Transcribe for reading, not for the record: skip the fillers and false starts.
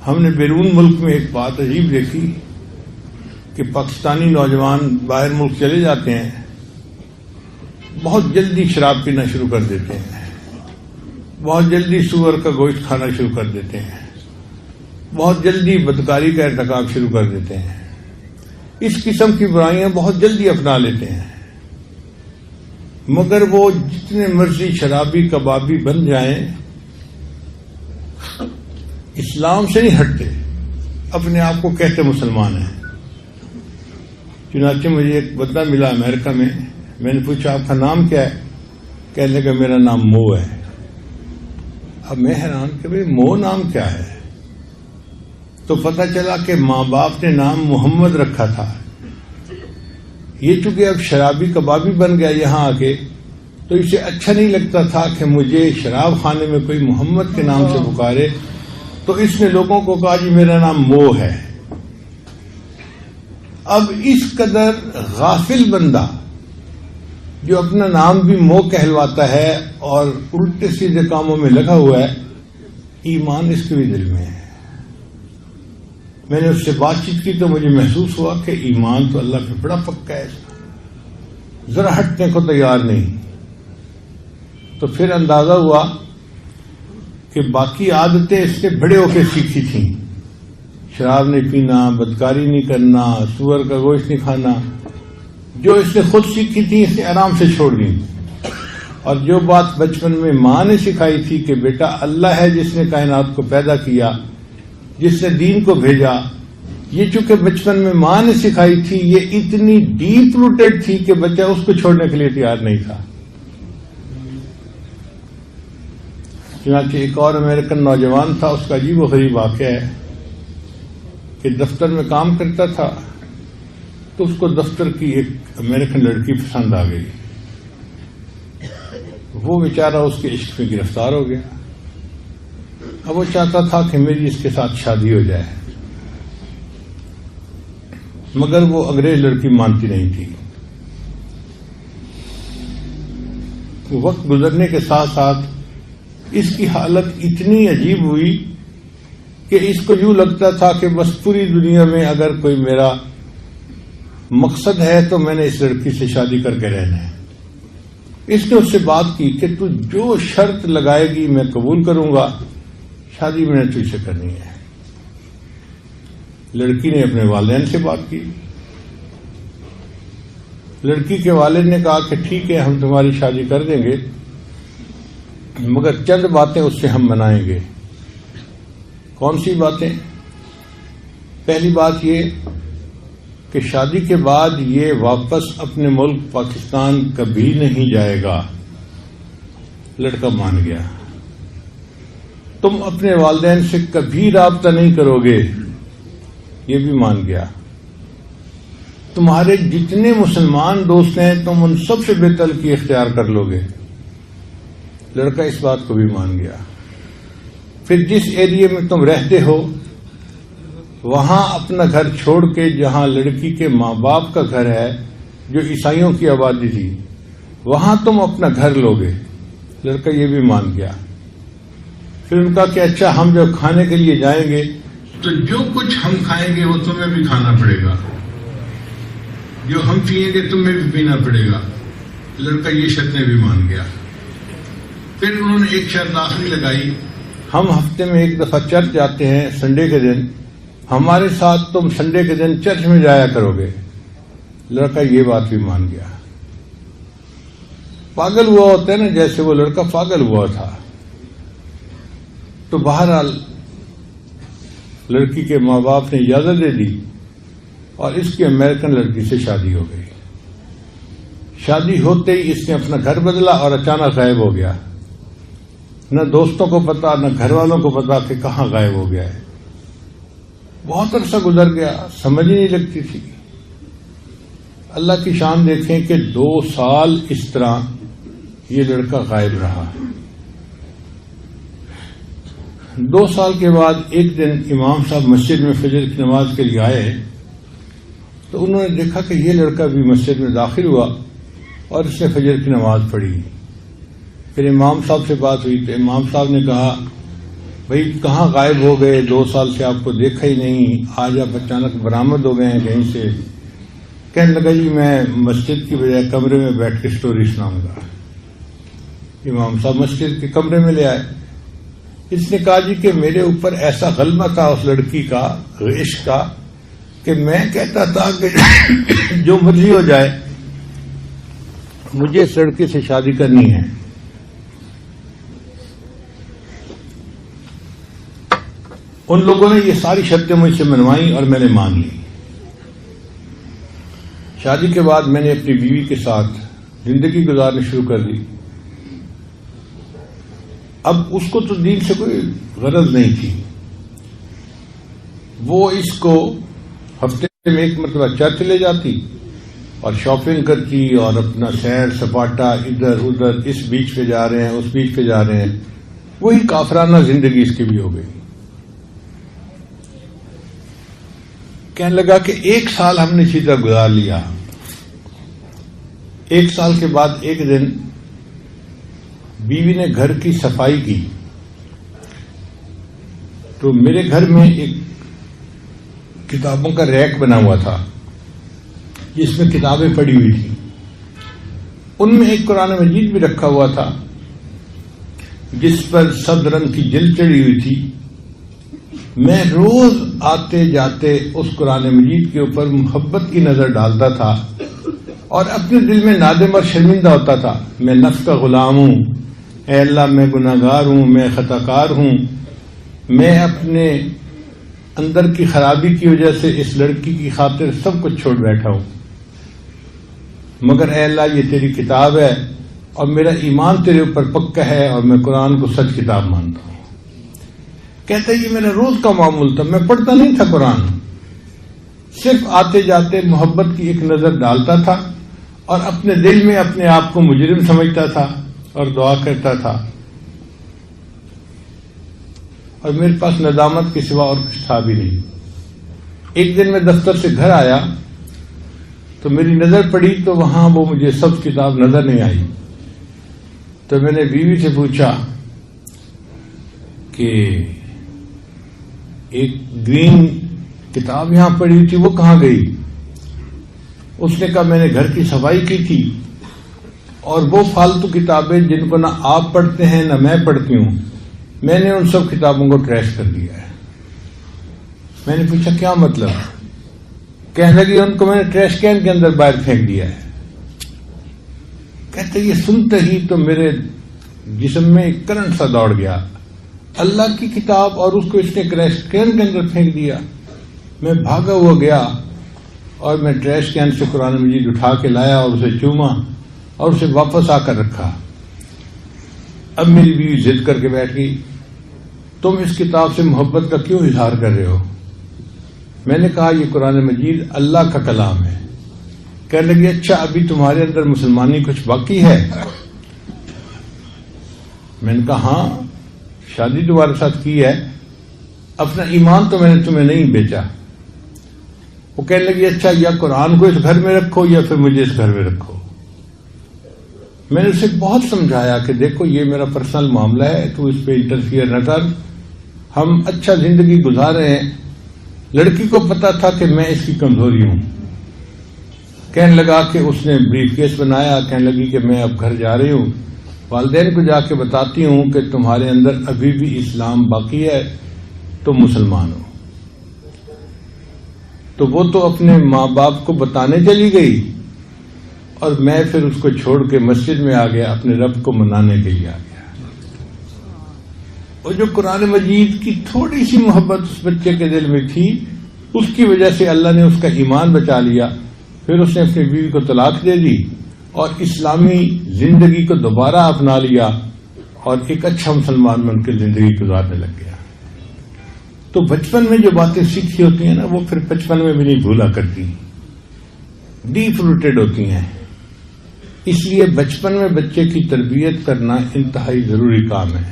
ہم نے بیرون ملک میں ایک بات عجیب دیکھی کہ پاکستانی نوجوان باہر ملک چلے جاتے ہیں، بہت جلدی شراب پینا شروع کر دیتے ہیں، بہت جلدی سور کا گوشت کھانا شروع کر دیتے ہیں، بہت جلدی بدکاری کا ارتکاب شروع کر دیتے ہیں، اس قسم کی برائیاں بہت جلدی اپنا لیتے ہیں، مگر وہ جتنے مرضی شرابی کبابی بن جائیں اسلام سے نہیں ہٹتے، اپنے آپ کو کہتے مسلمان ہیں۔ چنانچہ مجھے ایک بندہ ملا امریکہ میں نے پوچھا آپ کا نام کیا ہے؟ کہنے لگا میرا نام مو ہے۔ اب میں حیران کہ بھئی مو نام کیا ہے؟ تو پتہ چلا کہ ماں باپ نے نام محمد رکھا تھا، یہ چونکہ اب شرابی کبابی بن گیا یہاں آ کے، تو اسے اچھا نہیں لگتا تھا کہ مجھے شراب خانے میں کوئی محمد کے نام سے پکارے، تو اس نے لوگوں کو کہا جی میرا نام مو ہے۔ اب اس قدر غافل بندہ جو اپنا نام بھی مو کہلواتا ہے اور الٹے سیدھے کاموں میں لگا ہوا ہے، ایمان اس کے بھی دل میں ہے۔ میں نے اس سے بات چیت کی تو مجھے محسوس ہوا کہ ایمان تو اللہ پہ بڑا پکا ہے، ذرا ہٹنے کو تیار نہیں۔ تو پھر اندازہ ہوا کہ باقی عادتیں اس نے بڑے ہو کے سیکھی تھیں، شراب نہیں پینا، بدکاری نہیں کرنا، سور کا گوشت نہیں کھانا، جو اس نے خود سیکھی تھی اس نے آرام سے چھوڑ دی۔ اور جو بات بچپن میں ماں نے سکھائی تھی کہ بیٹا اللہ ہے جس نے کائنات کو پیدا کیا، جس نے دین کو بھیجا، یہ چونکہ بچپن میں ماں نے سکھائی تھی یہ اتنی ڈیپ روٹڈ تھی کہ بچہ اس کو چھوڑنے کے لیے تیار نہیں تھا۔ چنانچہ ایک اور امریکن نوجوان تھا، اس کا عجیب و غریب واقعہ ہے کہ دفتر میں کام کرتا تھا تو اس کو دفتر کی ایک امریکن لڑکی پسند آ گئی، وہ بیچارہ اس کے عشق میں گرفتار ہو گیا۔ اب وہ چاہتا تھا کہ میری اس کے ساتھ شادی ہو جائے، مگر وہ انگریز لڑکی مانتی نہیں تھی۔ وقت گزرنے کے ساتھ ساتھ اس کی حالت اتنی عجیب ہوئی کہ اس کو یوں لگتا تھا کہ بس پوری دنیا میں اگر کوئی میرا مقصد ہے تو میں نے اس لڑکی سے شادی کر کے رہنا ہے۔ اس نے اس سے بات کی کہ تو جو شرط لگائے گی میں قبول کروں گا، شادی میں نے تجھ سے کرنی ہے۔ لڑکی نے اپنے والدین سے بات کی، لڑکی کے والد نے کہا کہ ٹھیک ہے ہم تمہاری شادی کر دیں گے، مگر چند باتیں اس سے ہم منائیں گے۔ کون سی باتیں؟ پہلی بات یہ کہ شادی کے بعد یہ واپس اپنے ملک پاکستان کبھی نہیں جائے گا۔ لڑکا مان گیا۔ تم اپنے والدین سے کبھی رابطہ نہیں کرو گے، یہ بھی مان گیا۔ تمہارے جتنے مسلمان دوست ہیں تم ان سب سے بے تعلقی اختیار کر لو گے۔ لڑکا اس بات کو بھی مان گیا۔ پھر جس ایریے میں تم رہتے ہو وہاں اپنا گھر چھوڑ کے، جہاں لڑکی کے ماں باپ کا گھر ہے جو عیسائیوں کی آبادی تھی، وہاں تم اپنا گھر لو گے۔ لڑکا یہ بھی مان گیا۔ پھر ان کا کہ اچھا ہم جب کھانے کے لیے جائیں گے تو جو کچھ ہم کھائیں گے وہ تمہیں بھی کھانا پڑے گا، جو ہم پیئیں گے تمہیں بھی پینا پڑے گا۔ لڑکا یہ شرطیں بھی مان گیا۔ پھر انہوں نے ایک شرط آخری لگائی، ہم ہفتے میں ایک دفعہ چرچ جاتے ہیں سنڈے کے دن، ہمارے ساتھ تم سنڈے کے دن چرچ میں جایا کرو گے۔ لڑکا یہ بات بھی مان گیا۔ پاگل ہوا ہوتا ہے نا، جیسے وہ لڑکا پاگل ہوا تھا۔ تو بہرحال لڑکی کے ماں باپ نے اجازت دے دی اور اس کی امریکن لڑکی سے شادی ہو گئی۔ شادی ہوتے ہی اس نے اپنا گھر بدلا اور اچانک غائب ہو گیا۔ نہ دوستوں کو پتا نہ گھر والوں کو پتا کہ کہاں غائب ہو گیا ہے۔ بہت عرصہ گزر گیا، سمجھ ہی نہیں لگتی تھی۔ اللہ کی شان دیکھیں کہ 2 سال اس طرح یہ لڑکا غائب رہا۔ 2 سال کے بعد ایک دن امام صاحب مسجد میں فجر کی نماز کے لیے آئے تو انہوں نے دیکھا کہ یہ لڑکا بھی مسجد میں داخل ہوا اور اس نے فجر کی نماز پڑھی۔ پھر امام صاحب سے بات ہوئی تو امام صاحب نے کہا بھائی کہاں غائب ہو گئے، 2 سال سے آپ کو دیکھا ہی نہیں، آج آپ اچانک برآمد ہو گئے ہیں کہیں سے۔ کہنے لگا جی میں مسجد کی بجائے کمرے میں بیٹھ کے سٹوری سناؤں گا۔ امام صاحب مسجد کے کمرے میں لے آئے۔ اس نے کہا جی کہ میرے اوپر ایسا غلبہ تھا اس لڑکی کا، عشق کا، کہ میں کہتا تھا کہ جو مرضی ہو جائے مجھے اس لڑکی سے شادی کرنی ہے۔ ان لوگوں نے یہ ساری شرطیں مجھ سے منوائیں اور میں نے مان لی۔ شادی کے بعد میں نے اپنی بیوی کے ساتھ زندگی گزارنی شروع کر دی۔ اب اس کو تو دین سے کوئی غرض نہیں تھی، وہ اس کو ہفتے میں 1 مرتبہ چرچ لے جاتی اور شاپنگ کرتی اور اپنا سیر سپاٹا ادھر ادھر، اس بیچ پہ جا رہے ہیں اس بیچ پہ جا رہے ہیں، وہی کافرانہ زندگی اس کی بھی ہو گئی۔ کہنے لگا کہ 1 سال ہم نے اسی طرح گزار لیا۔ 1 سال کے بعد ایک دن بیوی نے گھر کی صفائی کی تو میرے گھر میں ایک کتابوں کا ریک بنا ہوا تھا جس میں کتابیں پڑی ہوئی تھیں۔ ان میں ایک قرآن مجید بھی رکھا ہوا تھا جس پر سبز رنگ کی جلد چڑھی ہوئی تھی۔ میں روز آتے جاتے اس قرآن مجید کے اوپر محبت کی نظر ڈالتا تھا اور اپنے دل میں نادم اور شرمندہ ہوتا تھا، میں نفس کا غلام ہوں، اے اللہ میں گناہ گار ہوں، میں خطا کار ہوں، میں اپنے اندر کی خرابی کی وجہ سے اس لڑکی کی خاطر سب کچھ چھوڑ بیٹھا ہوں، مگر اے اللہ یہ تیری کتاب ہے اور میرا ایمان تیرے اوپر پکا ہے اور میں قرآن کو سچ کتاب مانتا ہوں۔ کہتا ہے یہ میرا روز کا معمول تھا، میں پڑھتا نہیں تھا قرآن، صرف آتے جاتے محبت کی ایک نظر ڈالتا تھا اور اپنے دل میں اپنے آپ کو مجرم سمجھتا تھا اور دعا کرتا تھا، اور میرے پاس ندامت کے سوا اور کچھ تھا بھی نہیں۔ ایک دن میں دفتر سے گھر آیا تو میری نظر پڑی تو وہاں وہ مجھے سب کتاب نظر نہیں آئی، تو میں نے بیوی سے پوچھا کہ ایک گرین کتاب یہاں پڑی ہوئی تھی وہ کہاں گئی؟ اس نے کہا میں نے گھر کی صفائی کی تھی اور وہ فالتو کتابیں جن کو نہ آپ پڑھتے ہیں نہ میں پڑھتی ہوں، میں نے ان سب کتابوں کو ٹریش کر دیا ہے۔ میں نے پوچھا کیا مطلب؟ کہنے لگی ان کو میں نے ٹریش کین کے اندر باہر پھینک دیا ہے۔ کہتے یہ سنتے ہی تو میرے جسم میں ایک کرنٹ سا دوڑ گیا، اللہ کی کتاب اور اس کو اس نے ٹریش کین کے اندر پھینک دیا۔ میں بھاگا ہوا گیا اور میں ٹریش کین سے قرآن مجید اٹھا کے لایا اور اسے چوما اور اسے واپس آ کر رکھا۔ اب میری بیوی ضد کر کے بیٹھ گئی، تم اس کتاب سے محبت کا کیوں اظہار کر رہے ہو؟ میں نے کہا یہ قرآن مجید اللہ کا کلام ہے۔ کہنے لگی اچھا ابھی تمہارے اندر مسلمانی کچھ باقی ہے؟ میں نے کہا ہاں، شادی تمہارے ساتھ کی ہے، اپنا ایمان تو میں نے تمہیں نہیں بیچا۔ وہ کہنے لگی اچھا یا قرآن کو اس گھر میں رکھو یا پھر مجھے اس گھر میں رکھو۔ میں نے اسے بہت سمجھایا کہ دیکھو یہ میرا پرسنل معاملہ ہے، تو اس پہ انٹرفیئر نہ کر، ہم اچھا زندگی گزار رہے ہیں۔ لڑکی کو پتا تھا کہ میں اس کی کمزوری ہوں۔ کہنے لگا کہ اس نے بریف کیس بنایا، کہنے لگی کہ میں اب گھر جا رہی ہوں، والدین کو جا کے بتاتی ہوں کہ تمہارے اندر ابھی بھی اسلام باقی ہے، تم مسلمان ہو۔ تو وہ تو اپنے ماں باپ کو بتانے چلی گئی اور میں پھر اس کو چھوڑ کے مسجد میں آ گیا، اپنے رب کو منانے کے لیے آ گیا۔ اور جو قرآن مجید کی تھوڑی سی محبت اس بچے کے دل میں تھی، اس کی وجہ سے اللہ نے اس کا ایمان بچا لیا۔ پھر اس نے اپنی بیوی کو طلاق دے دی اور اسلامی زندگی کو دوبارہ اپنا لیا اور ایک اچھا مسلمان بن کے زندگی گزارنے لگ گیا۔ تو بچپن میں جو باتیں سیکھی ہوتی ہیں نا، وہ پھر بچپن میں بھی نہیں بھولا کرتی، ڈیپ روٹیڈ ہوتی ہیں۔ اس لیے بچپن میں بچے کی تربیت کرنا انتہائی ضروری کام ہے۔